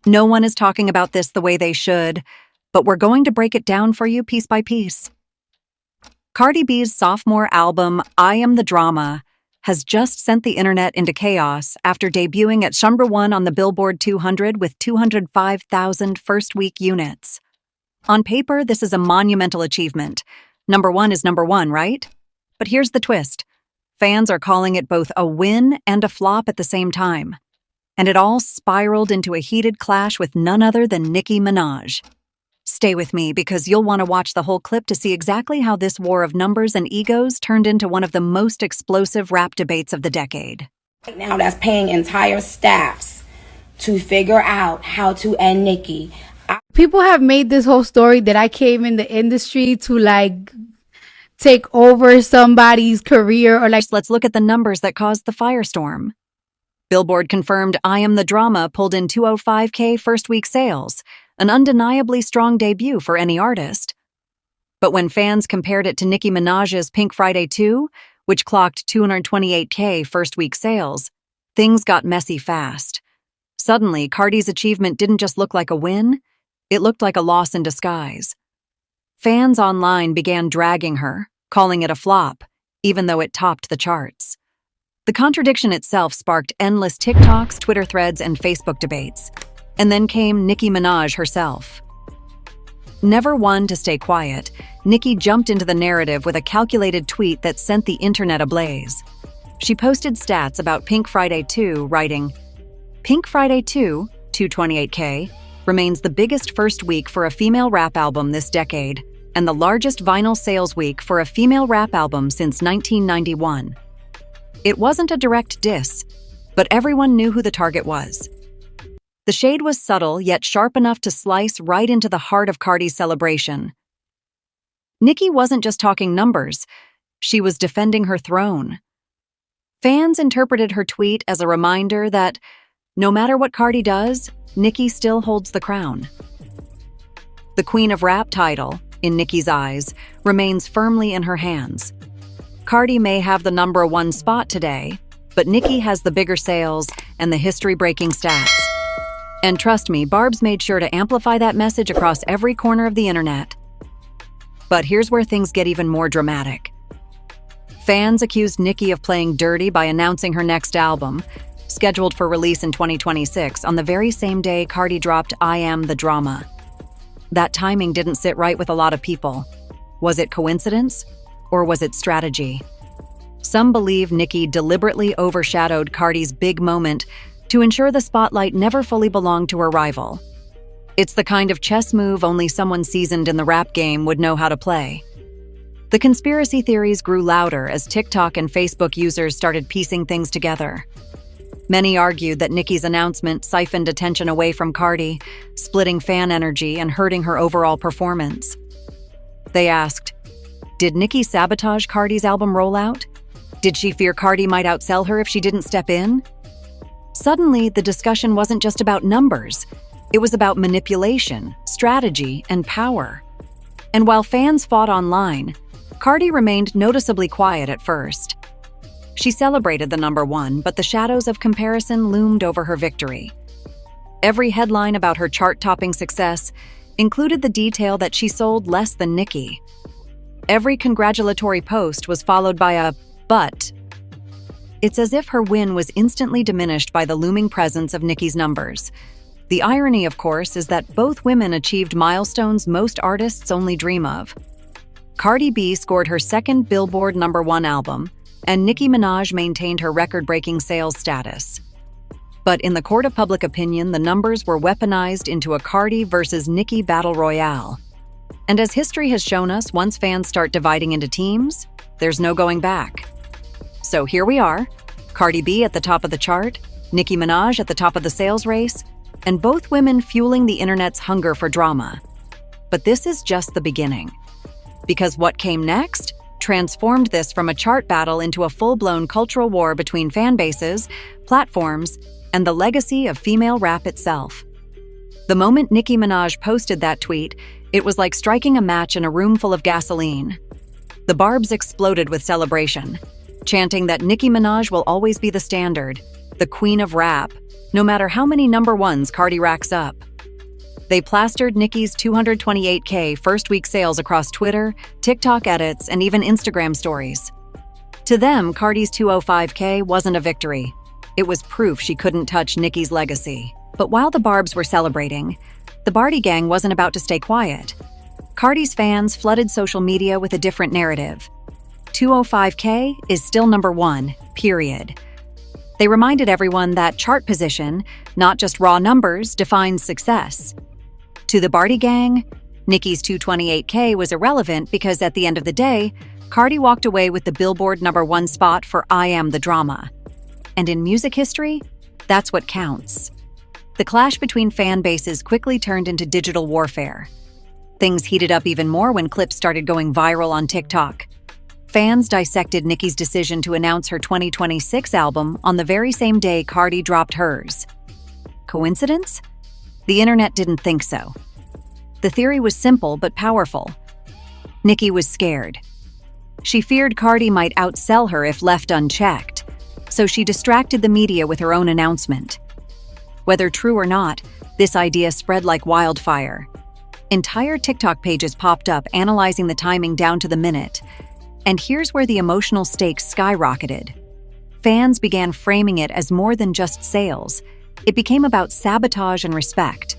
No one is talking about this the way they should, but we're going to break it down for you piece by piece. Cardi B's sophomore album, I Am the Drama, has just sent the internet into chaos after debuting at #1 on the Billboard 200 with 205,000 first-week units. On paper, this is a monumental achievement. Number one is number one, right? But here's the twist. Fans are calling it both a win and a flop at the same time. And it all spiraled into a heated clash with none other than Nicki Minaj. Stay with me because you'll want to watch the whole clip to see exactly how this war of numbers and egos turned into one of the most explosive rap debates of the decade. Right now, that's paying entire staffs to figure out how to end Nicki. People have made this whole story that I came in the industry to take over somebody's career or Let's look at the numbers that caused the firestorm. Billboard confirmed I Am the Drama pulled in 205K first-week sales, an undeniably strong debut for any artist. But when fans compared it to Nicki Minaj's Pink Friday 2, which clocked 228K first-week sales, things got messy fast. Suddenly, Cardi's achievement didn't just look like a win, it looked like a loss in disguise. Fans online began dragging her, calling it a flop, even though it topped the charts. The contradiction itself sparked endless TikToks, Twitter threads, and Facebook debates. And then came Nicki Minaj herself. Never one to stay quiet, Nicki jumped into the narrative with a calculated tweet that sent the internet ablaze. She posted stats about Pink Friday 2, writing, Pink Friday 2, 228K, remains the biggest first week for a female rap album this decade, and the largest vinyl sales week for a female rap album since 1991. It wasn't a direct diss, but everyone knew who the target was. The shade was subtle, yet sharp enough to slice right into the heart of Cardi's celebration. Nicki wasn't just talking numbers, she was defending her throne. Fans interpreted her tweet as a reminder that, no matter what Cardi does, Nicki still holds the crown. The Queen of Rap title, in Nicki's eyes, remains firmly in her hands. Cardi may have the #1 spot today, but Nicki has the bigger sales and the history-breaking stats. And trust me, Barbz made sure to amplify that message across every corner of the internet. But here's where things get even more dramatic. Fans accused Nicki of playing dirty by announcing her next album, scheduled for release in 2026, on the very same day Cardi dropped I Am the Drama. That timing didn't sit right with a lot of people. Was it coincidence? Or was it strategy? Some believe Nicki deliberately overshadowed Cardi's big moment to ensure the spotlight never fully belonged to her rival. It's the kind of chess move only someone seasoned in the rap game would know how to play. The conspiracy theories grew louder as TikTok and Facebook users started piecing things together. Many argued that Nicki's announcement siphoned attention away from Cardi, splitting fan energy and hurting her overall performance. They asked, did Nicki sabotage Cardi's album rollout? Did she fear Cardi might outsell her if she didn't step in? Suddenly, the discussion wasn't just about numbers. It was about manipulation, strategy, and power. And while fans fought online, Cardi remained noticeably quiet at first. She celebrated the #1, but the shadows of comparison loomed over her victory. Every headline about her chart-topping success included the detail that she sold less than Nicki. Every congratulatory post was followed by a "but." It's as if her win was instantly diminished by the looming presence of Nicki's numbers. The irony, of course, is that both women achieved milestones most artists only dream of. Cardi B scored her second Billboard #1 album, and Nicki Minaj maintained her record-breaking sales status. But in the court of public opinion, the numbers were weaponized into a Cardi versus Nicki battle royale. And as history has shown us, once fans start dividing into teams, there's no going back. So here we are, Cardi B at the top of the chart, Nicki Minaj at the top of the sales race, and both women fueling the internet's hunger for drama. But this is just the beginning. Because what came next transformed this from a chart battle into a full-blown cultural war between fan bases, platforms, and the legacy of female rap itself. The moment Nicki Minaj posted that tweet, it was like striking a match in a room full of gasoline. The Barbz exploded with celebration, chanting that Nicki Minaj will always be the standard, the queen of rap, no matter how many number ones Cardi racks up. They plastered Nicki's 228K first-week sales across Twitter, TikTok edits, and even Instagram stories. To them, Cardi's 205K wasn't a victory. It was proof she couldn't touch Nicki's legacy. But while the Barbz were celebrating, the Bardi Gang wasn't about to stay quiet. Cardi's fans flooded social media with a different narrative. 205K is still number one, period. They reminded everyone that chart position, not just raw numbers, defines success. To the Bardi Gang, Nicki's 228K was irrelevant because at the end of the day, Cardi walked away with the Billboard #1 spot for I Am the Drama. And in music history, that's what counts. The clash between fan bases quickly turned into digital warfare. Things heated up even more when clips started going viral on TikTok. Fans dissected Nicki's decision to announce her 2026 album on the very same day Cardi dropped hers. Coincidence? The internet didn't think so. The theory was simple but powerful. Nicki was scared. She feared Cardi might outsell her if left unchecked, so she distracted the media with her own announcement. Whether true or not, this idea spread like wildfire. Entire TikTok pages popped up analyzing the timing down to the minute. And here's where the emotional stakes skyrocketed. Fans began framing it as more than just sales. It became about sabotage and respect.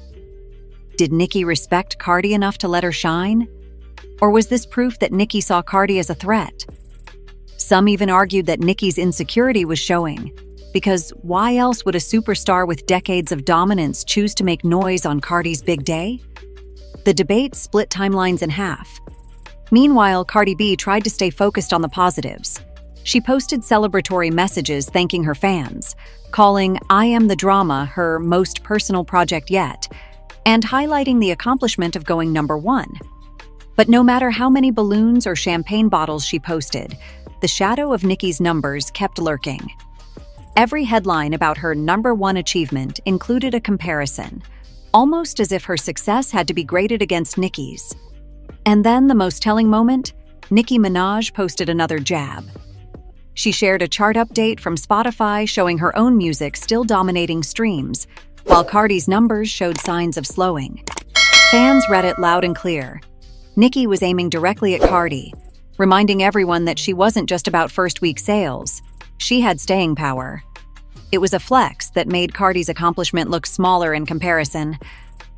Did Nicki respect Cardi enough to let her shine? Or was this proof that Nicki saw Cardi as a threat? Some even argued that Nicki's insecurity was showing, because why else would a superstar with decades of dominance choose to make noise on Cardi's big day? The debate split timelines in half. Meanwhile, Cardi B tried to stay focused on the positives. She posted celebratory messages thanking her fans, calling I Am the Drama her most personal project yet, and highlighting the accomplishment of going #1. But no matter how many balloons or champagne bottles she posted, the shadow of Nicki's numbers kept lurking. Every headline about her #1 achievement included a comparison, almost as if her success had to be graded against Nicki's. And then the most telling moment, Nicki Minaj posted another jab. She shared a chart update from Spotify showing her own music still dominating streams, while Cardi's numbers showed signs of slowing. Fans read it loud and clear. Nicki was aiming directly at Cardi, reminding everyone that she wasn't just about first-week sales. She had staying power. It was a flex that made Cardi's accomplishment look smaller in comparison.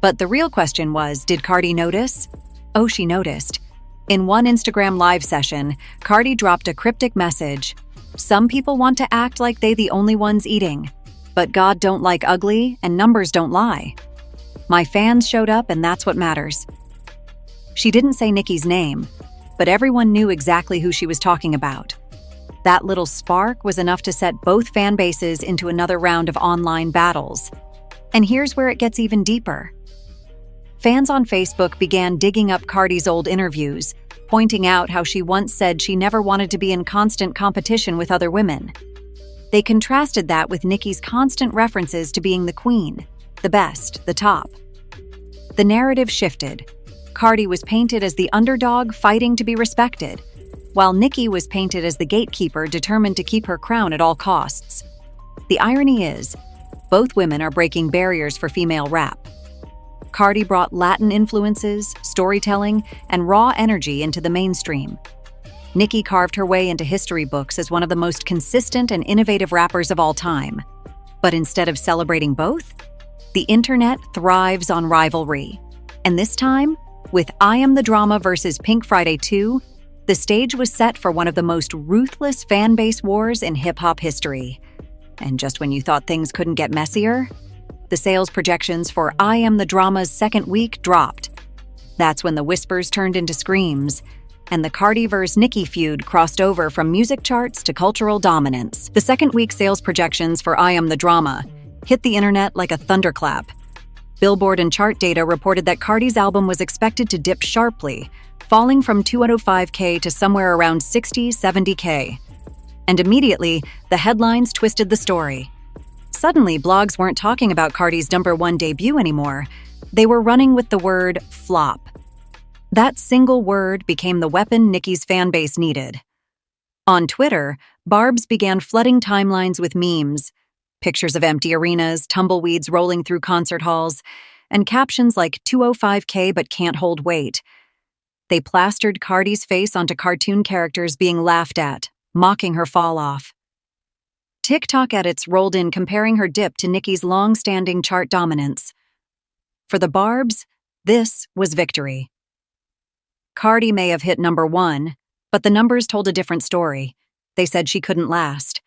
But the real question was, did Cardi notice? Oh, she noticed. In one Instagram live session, Cardi dropped a cryptic message. Some people want to act like they the only ones eating. But God don't like ugly, and numbers don't lie. My fans showed up, and that's what matters. She didn't say Nicki's name, but everyone knew exactly who she was talking about. That little spark was enough to set both fan bases into another round of online battles. And here's where it gets even deeper. Fans on Facebook began digging up Cardi's old interviews, pointing out how she once said she never wanted to be in constant competition with other women. They contrasted that with Nicki's constant references to being the queen, the best, the top. The narrative shifted. Cardi was painted as the underdog fighting to be respected, while Nicki was painted as the gatekeeper determined to keep her crown at all costs. The irony is, both women are breaking barriers for female rap. Cardi brought Latin influences, storytelling, and raw energy into the mainstream. Nicki carved her way into history books as one of the most consistent and innovative rappers of all time. But instead of celebrating both, the internet thrives on rivalry. And this time, with I Am the Drama versus Pink Friday 2, the stage was set for one of the most ruthless fan base wars in hip-hop history. And just when you thought things couldn't get messier, the sales projections for I Am the Drama's second week dropped. That's when the whispers turned into screams, and the Cardi vs. Nicki feud crossed over from music charts to cultural dominance. The second week sales projections for I Am the Drama hit the internet like a thunderclap. Billboard and chart data reported that Cardi's album was expected to dip sharply, falling from 205K to somewhere around 60-70K. And immediately, the headlines twisted the story. Suddenly, blogs weren't talking about Cardi's #1 debut anymore. They were running with the word flop. That single word became the weapon Nicki's fanbase needed. On Twitter, Barbz began flooding timelines with memes. Pictures of empty arenas, tumbleweeds rolling through concert halls, and captions like 205K but can't hold weight. They plastered Cardi's face onto cartoon characters being laughed at, mocking her fall off. TikTok edits rolled in comparing her dip to Nicki's long-standing chart dominance. For the Barbz, this was victory. Cardi may have hit #1, but the numbers told a different story. They said she couldn't last.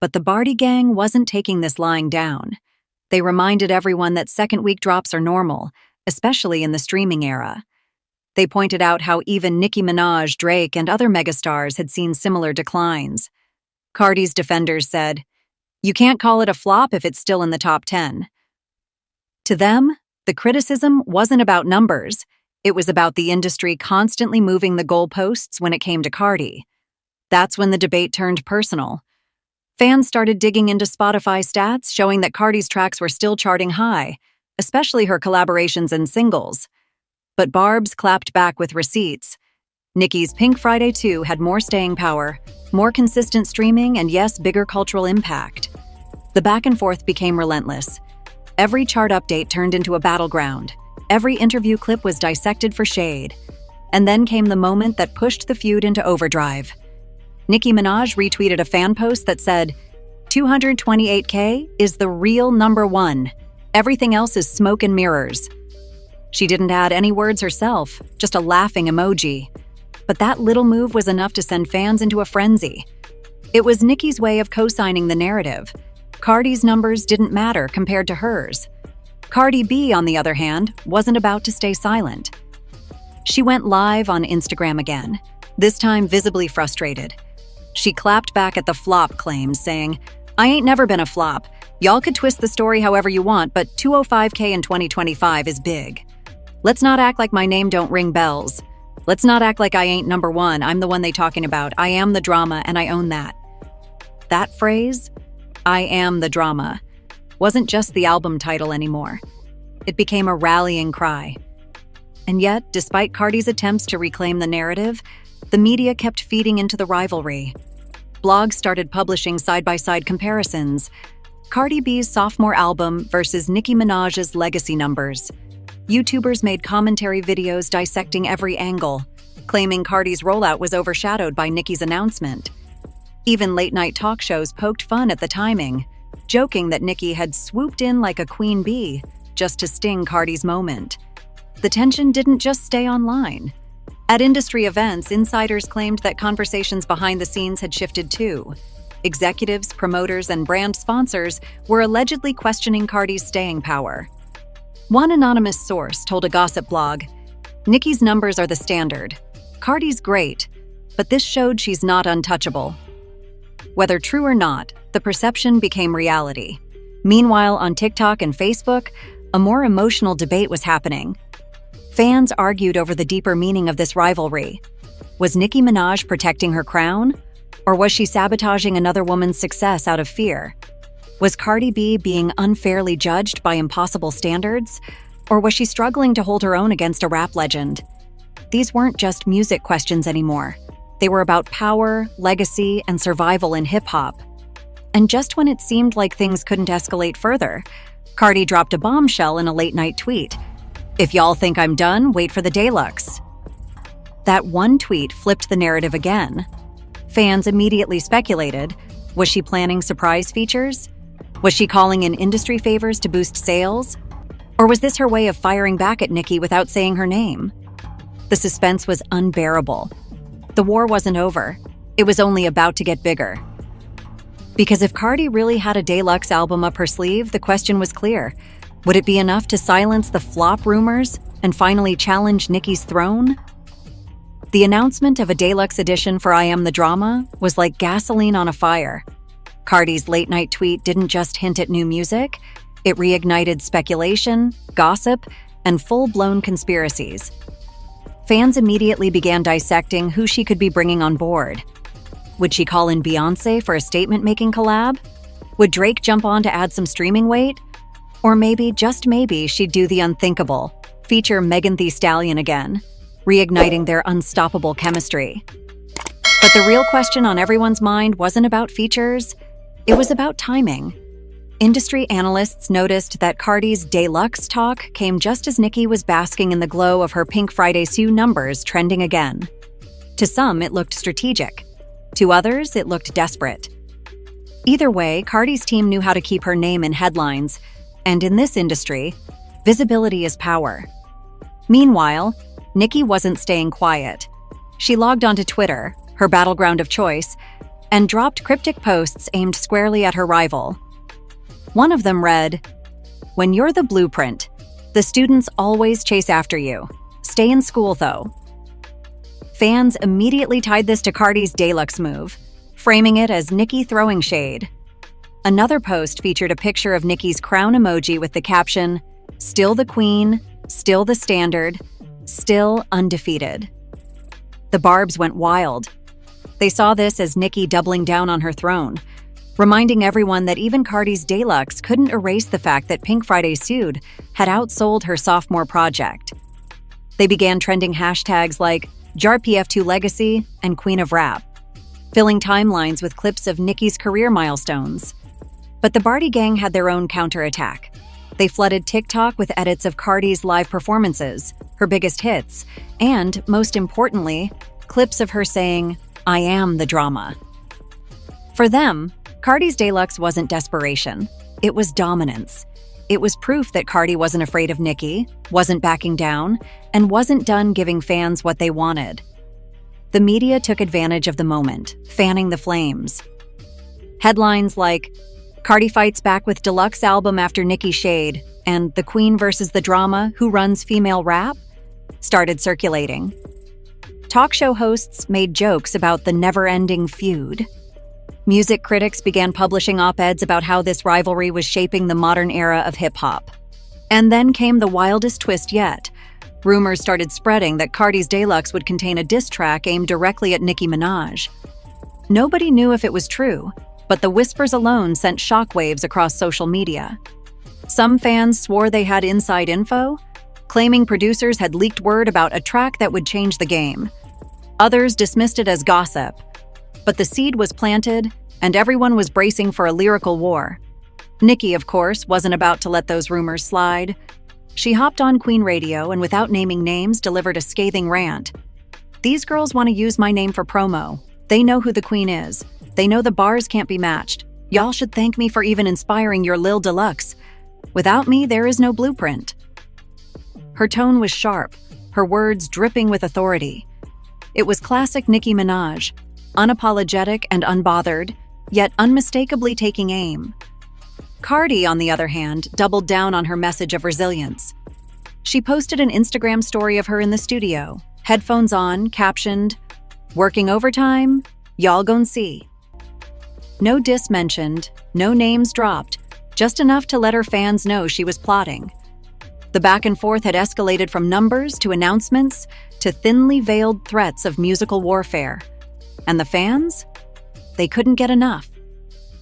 But the Bardi Gang wasn't taking this lying down. They reminded everyone that second-week drops are normal, especially in the streaming era. They pointed out how even Nicki Minaj, Drake, and other megastars had seen similar declines. Cardi's defenders said, "You can't call it a flop if it's still in the top 10. To them, the criticism wasn't about numbers. It was about the industry constantly moving the goalposts when it came to Cardi. That's when the debate turned personal. Fans started digging into Spotify stats, showing that Cardi's tracks were still charting high, especially her collaborations and singles. But Barbz clapped back with receipts. Nicki's Pink Friday 2 had more staying power, more consistent streaming, and yes, bigger cultural impact. The back and forth became relentless. Every chart update turned into a battleground. Every interview clip was dissected for shade. And then came the moment that pushed the feud into overdrive. Nicki Minaj retweeted a fan post that said, "228K is the real #1. Everything else is smoke and mirrors." She didn't add any words herself, just a laughing emoji. But that little move was enough to send fans into a frenzy. It was Nicki's way of co-signing the narrative. Cardi's numbers didn't matter compared to hers. Cardi B, on the other hand, wasn't about to stay silent. She went live on Instagram again, this time visibly frustrated. She clapped back at the flop claims, saying, "I ain't never been a flop. Y'all could twist the story however you want, but 205K in 2025 is big. Let's not act like my name don't ring bells. Let's not act like I ain't #1. I'm the one they talking about. I am the drama, and I own that." That phrase, "I am the drama," wasn't just the album title anymore. It became a rallying cry. And yet, despite Cardi's attempts to reclaim the narrative, the media kept feeding into the rivalry. Blogs started publishing side-by-side comparisons. Cardi B's sophomore album versus Nicki Minaj's legacy numbers. YouTubers made commentary videos dissecting every angle, claiming Cardi's rollout was overshadowed by Nicki's announcement. Even late-night talk shows poked fun at the timing, joking that Nicki had swooped in like a queen bee just to sting Cardi's moment. The tension didn't just stay online. At industry events, insiders claimed that conversations behind the scenes had shifted too. Executives, promoters, and brand sponsors were allegedly questioning Cardi's staying power. One anonymous source told a gossip blog, "Nicki's numbers are the standard. Cardi's great, but this showed she's not untouchable." Whether true or not, the perception became reality. Meanwhile, on TikTok and Facebook, a more emotional debate was happening. Fans argued over the deeper meaning of this rivalry. Was Nicki Minaj protecting her crown? Or was she sabotaging another woman's success out of fear? Was Cardi B being unfairly judged by impossible standards? Or was she struggling to hold her own against a rap legend? These weren't just music questions anymore. They were about power, legacy, and survival in hip-hop. And just when it seemed like things couldn't escalate further, Cardi dropped a bombshell in a late-night tweet. "If y'all think I'm done, wait for the deluxe." That one tweet flipped the narrative again. Fans immediately speculated, was she planning surprise features? Was she calling in industry favors to boost sales? Or was this her way of firing back at Nicki without saying her name? The suspense was unbearable. The war wasn't over. It was only about to get bigger. Because if Cardi really had a deluxe album up her sleeve, the question was clear. Would it be enough to silence the flop rumors and finally challenge Nicki's throne? The announcement of a deluxe edition for I Am the Drama was like gasoline on a fire. Cardi's late-night tweet didn't just hint at new music, it reignited speculation, gossip, and full-blown conspiracies. Fans immediately began dissecting who she could be bringing on board. Would she call in Beyoncé for a statement-making collab? Would Drake jump on to add some streaming weight? Or maybe, just maybe, she'd do the unthinkable, feature Megan Thee Stallion again, reigniting their unstoppable chemistry. But the real question on everyone's mind wasn't about features, it was about timing. Industry analysts noticed that Cardi's deluxe talk came just as Nicki was basking in the glow of her Pink Friday Sue numbers trending again. To some, it looked strategic. To others, it looked desperate. Either way, Cardi's team knew how to keep her name in headlines, and in this industry, visibility is power. Meanwhile, Nicki wasn't staying quiet. She logged onto Twitter, her battleground of choice, and dropped cryptic posts aimed squarely at her rival. One of them read, "When you're the blueprint, the students always chase after you. Stay in school, though." Fans immediately tied this to Cardi's deluxe move, framing it as Nicki throwing shade. Another post featured a picture of Nicki's crown emoji with the caption, "Still the queen, still the standard, still undefeated." The Barbz went wild. They saw this as Nicki doubling down on her throne, reminding everyone that even Cardi's deluxe couldn't erase the fact that Pink Friday Feud had outsold her sophomore project. They began trending hashtags like JarPF2 Legacy and Queen of Rap, filling timelines with clips of Nicki's career milestones. But the Bardi Gang had their own counterattack. They flooded TikTok with edits of Cardi's live performances, her biggest hits, and, most importantly, clips of her saying, "I am the drama." For them, Cardi's deluxe wasn't desperation. It was dominance. It was proof that Cardi wasn't afraid of Nicki, wasn't backing down, and wasn't done giving fans what they wanted. The media took advantage of the moment, fanning the flames. Headlines like, "Cardi fights back with deluxe album after Nicki shade," and "The Queen versus the drama, who runs female rap?" started circulating. Talk show hosts made jokes about the never-ending feud. Music critics began publishing op-eds about how this rivalry was shaping the modern era of hip-hop. And then came the wildest twist yet. Rumors started spreading that Cardi's deluxe would contain a diss track aimed directly at Nicki Minaj. Nobody knew if it was true, but the whispers alone sent shockwaves across social media. Some fans swore they had inside info, claiming producers had leaked word about a track that would change the game. Others dismissed it as gossip. But the seed was planted, and everyone was bracing for a lyrical war. Nicki, of course, wasn't about to let those rumors slide. She hopped on Queen Radio and, without naming names, delivered a scathing rant. "These girls want to use my name for promo. They know who the queen is. They know the bars can't be matched. Y'all should thank me for even inspiring your Lil Deluxe. Without me, there is no blueprint." Her tone was sharp, her words dripping with authority. It was classic Nicki Minaj, unapologetic and unbothered, yet unmistakably taking aim. Cardi, on the other hand, doubled down on her message of resilience. She posted an Instagram story of her in the studio, headphones on, captioned, "Working overtime? Y'all gon' see." No diss mentioned, no names dropped, just enough to let her fans know she was plotting. The back and forth had escalated from numbers to announcements to thinly veiled threats of musical warfare. And the fans? They couldn't get enough.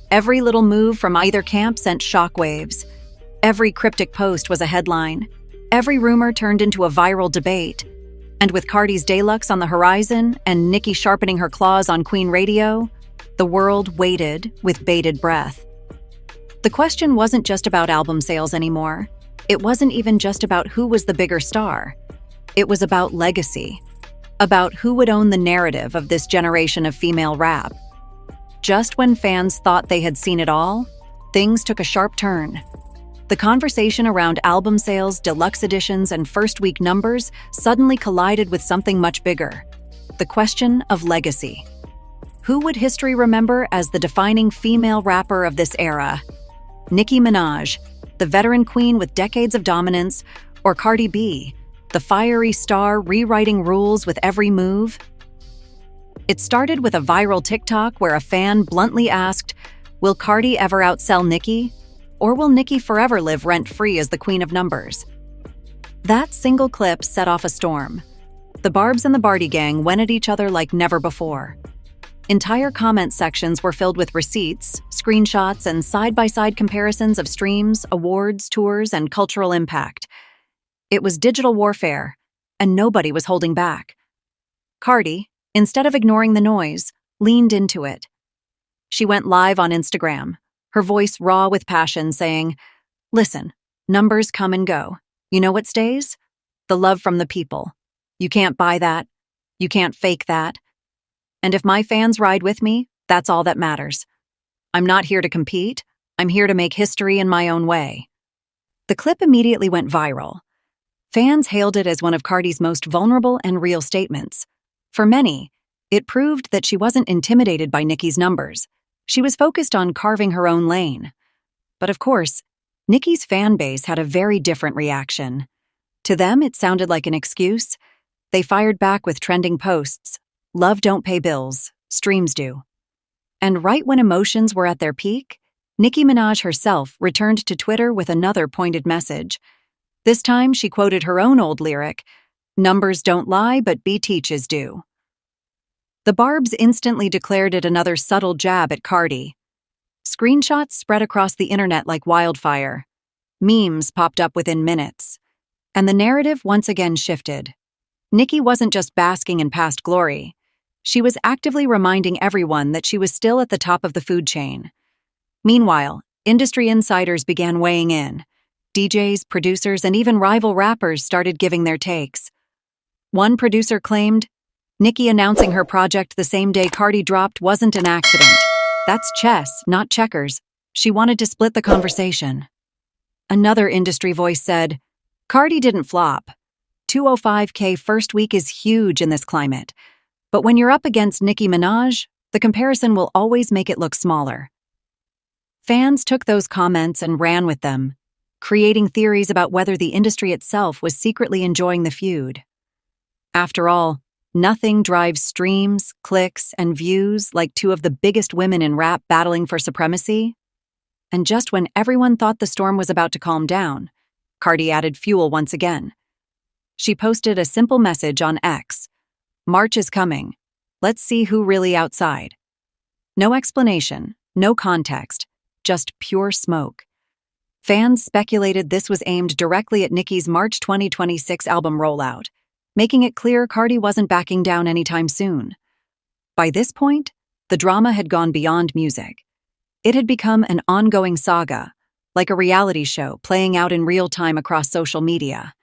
Every little move from either camp sent shockwaves. Every cryptic post was a headline. Every rumor turned into a viral debate. And with Cardi's deluxe on the horizon and Nicki sharpening her claws on Queen Radio, the world waited with bated breath. The question wasn't just about album sales anymore. It wasn't even just about who was the bigger star. It was about legacy. About who would own the narrative of this generation of female rap. Just when fans thought they had seen it all, things took a sharp turn. The conversation around album sales, deluxe editions, and first-week numbers suddenly collided with something much bigger: the question of legacy. Who would history remember as the defining female rapper of this era? Nicki Minaj, the veteran queen with decades of dominance, or Cardi B, the fiery star rewriting rules with every move? It started with a viral TikTok where a fan bluntly asked, "Will Cardi ever outsell Nicki? Or will Nicki forever live rent-free as the queen of numbers?" That single clip set off a storm. The Barbz and the Bardi Gang went at each other like never before. Entire comment sections were filled with receipts, screenshots, and side-by-side comparisons of streams, awards, tours, and cultural impact. It was digital warfare, and nobody was holding back. Cardi, instead of ignoring the noise, leaned into it. She went live on Instagram, her voice raw with passion, saying, "Listen, numbers come and go. You know what stays? The love from the people. You can't buy that. You can't fake that. And if my fans ride with me, that's all that matters. I'm not here to compete. I'm here to make history in my own way." The clip immediately went viral. Fans hailed it as one of Cardi's most vulnerable and real statements. For many, it proved that she wasn't intimidated by Nicki's numbers. She was focused on carving her own lane. But of course, Nicki's fan base had a very different reaction. To them, it sounded like an excuse. They fired back with trending posts. "Love don't pay bills, streams do." And right when emotions were at their peak, Nicki Minaj herself returned to Twitter with another pointed message. This time, she quoted her own old lyric, "Numbers don't lie, but teaches do." The Barbz instantly declared it another subtle jab at Cardi. Screenshots spread across the internet like wildfire. Memes popped up within minutes. And the narrative once again shifted. Nicki wasn't just basking in past glory. She was actively reminding everyone that she was still at the top of the food chain. Meanwhile, industry insiders began weighing in. DJs, producers, and even rival rappers started giving their takes. One producer claimed, "Nicki announcing her project the same day Cardi dropped wasn't an accident. That's chess, not checkers. She wanted to split the conversation." Another industry voice said, "Cardi didn't flop. 205K first week is huge in this climate. But when you're up against Nicki Minaj, the comparison will always make it look smaller." Fans took those comments and ran with them, creating theories about whether the industry itself was secretly enjoying the feud. After all, nothing drives streams, clicks, and views like two of the biggest women in rap battling for supremacy. And just when everyone thought the storm was about to calm down, Cardi added fuel once again. She posted a simple message on X. "March is coming. Let's see who really outside." No explanation, no context, just pure smoke. Fans speculated this was aimed directly at Nicki's March 2026 album rollout, making it clear Cardi wasn't backing down anytime soon. By this point, the drama had gone beyond music. It had become an ongoing saga, like a reality show playing out in real time across social media.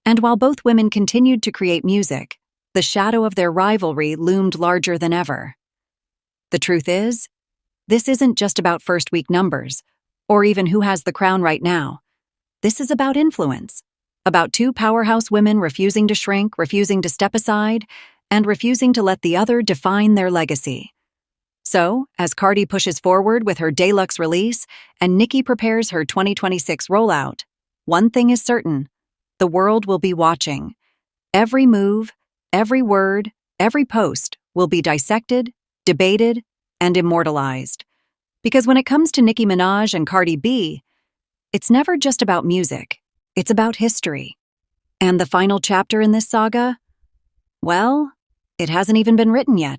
And while both women continued to create music, the shadow of their rivalry loomed larger than ever. The truth is, this isn't just about first-week numbers, or even who has the crown right now. This is about influence, about two powerhouse women refusing to shrink, refusing to step aside, and refusing to let the other define their legacy. So, as Cardi pushes forward with her deluxe release and Nicki prepares her 2026 rollout, one thing is certain: the world will be watching. Every move, every word, every post will be dissected, debated, and immortalized. Because when it comes to Nicki Minaj and Cardi B, it's never just about music, it's about history. And the final chapter in this saga? Well, it hasn't even been written yet.